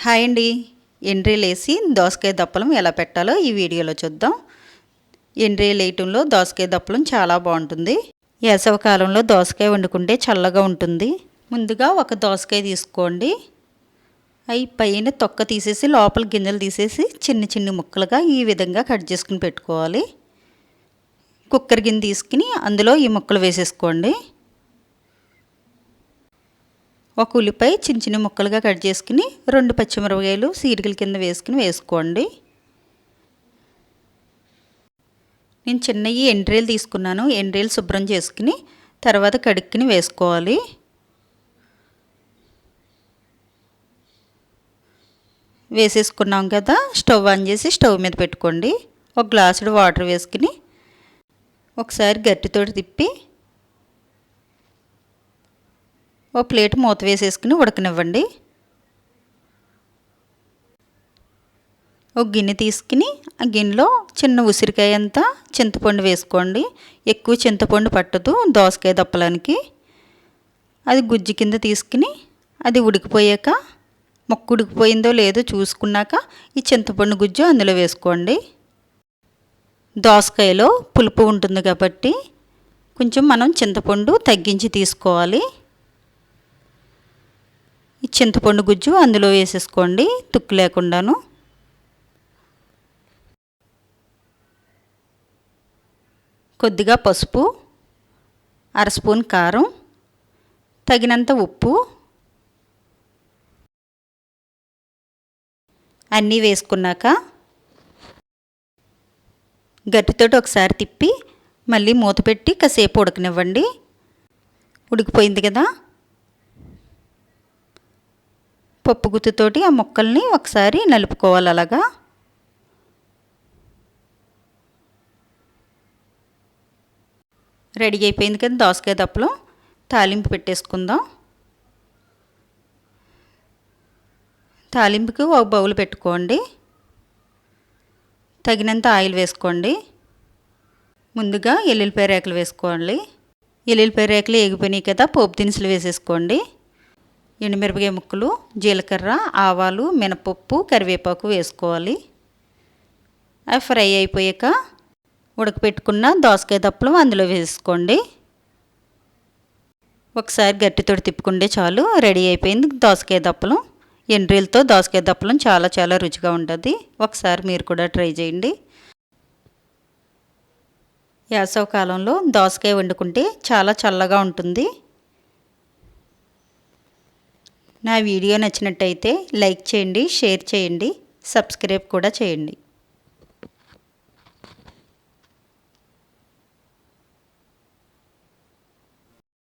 Hi అండి. ఎండ్రీలేసి దోసకాయ దప్పలం ఎలా పెట్టాలో ఈ వీడియోలో చూద్దాం. ఎండ్రీలు వేయటంలో దోసకాయ దప్పలం చాలా బాగుంటుంది. వేసవి కాలంలో దోసకాయ వండుకుంటే చల్లగా ఉంటుంది. ముందుగా ఒక దోసకాయ తీసుకోండి. అవి పైన తొక్క తీసేసి లోపల గింజలు తీసేసి చిన్న చిన్న ముక్కలుగా ఈ విధంగా కట్ చేసుకుని పెట్టుకోవాలి. కుక్కర్ గిన్నె తీసుకుని అందులో ఈ ముక్కలు వేసేసుకోండి. ఒక ఉల్లిపాయ చిన్న చిన్న ముక్కలుగా కట్ చేసుకుని 2 పచ్చిమిరపకాయలు సీరికల కింద వేసుకోండి. నేను చిన్నవి ఎండ్రీలు తీసుకున్నాను. ఎండ్రీలు శుభ్రం చేసుకుని తర్వాత కడుక్కుని వేసుకోవాలి. వేసేసుకున్నాం కదా, స్టవ్ ఆన్ చేసి స్టవ్ మీద పెట్టుకోండి. ఒక గ్లాసుడు వాటర్ వేసుకుని ఒకసారి గట్టితోటి తిప్పి ఓ ప్లేట్ మూత వేసేసుకుని ఉడకనివ్వండి. ఒక గిన్నె తీసుకుని ఆ గిన్నెలో చిన్న ఉసిరికాయ అంతా చింతపండు వేసుకోండి. ఎక్కువ చింతపండు పట్టదు దోసకాయ దప్పలానికి. అది గుజ్జు కింద తీసుకుని అది ఉడికిపోయాక మొక్క ఉడికిపోయిందో లేదో చూసుకున్నాక ఈ చింతపండు గుజ్జు అందులో వేసుకోండి. దోసకాయలో పులుపు ఉంటుంది కాబట్టి కొంచెం మనం చింతపండు తగ్గించి తీసుకోవాలి. ఈ చింతపండు గుజ్జు అందులో వేసేసుకోండి తుక్కు లేకుండాను. కొద్దిగా పసుపు, 1/2 స్పూన్ కారం, తగినంత ఉప్పు అన్నీ వేసుకున్నాక గట్టితోటి ఒకసారి తిప్పి మళ్ళీ మూత పెట్టి కాసేపు ఉడకనివ్వండి. ఉడికిపోయింది కదా, పప్పు గుత్తితోటి ఆ ముక్కల్ని ఒకసారి నలుపుకోవాలి. అలాగా రెడీ అయిపోయింది కదా దోసకాయ దప్పలం. తాలింపు పెట్టేసుకుందాం. తాలింపుకి ఒక బౌల్ పెట్టుకోండి. తగినంత ఆయిల్ వేసుకోండి. ముందుగా ఎల్లుల్లిపాయ రేకలు వేసుకోండి. ఎల్లుల్లిపాయ రేకలు ఏగిపోయినాయి కదా, పోపు దినుసులు వేసేసుకోండి. ఎండుమిరపకాయ ముక్కలు, జీలకర్ర, ఆవాలు, మినపప్పు, కరివేపాకు వేసుకోవాలి. అవి ఫ్రై అయిపోయాక ఉడకపెట్టుకున్న దోసకాయ దప్పలం అందులో వేసుకోండి. ఒకసారి గట్టితోటి తిప్పుకుంటే చాలు, రెడీ అయిపోయింది దోసకాయ దప్పలం. ఎండ్రీలతో దోసకాయ దప్పలం చాలా రుచిగా ఉంటుంది. ఒకసారి మీరు కూడా ట్రై చేయండి. వేసవి కాలంలో దోసకాయ వండుకుంటే చాలా చల్లగా ఉంటుంది. నా వీడియో నచ్చినట్టయితే లైక్ చేయండి, షేర్ చేయండి, సబ్స్క్రైబ్ కూడా చేయండి.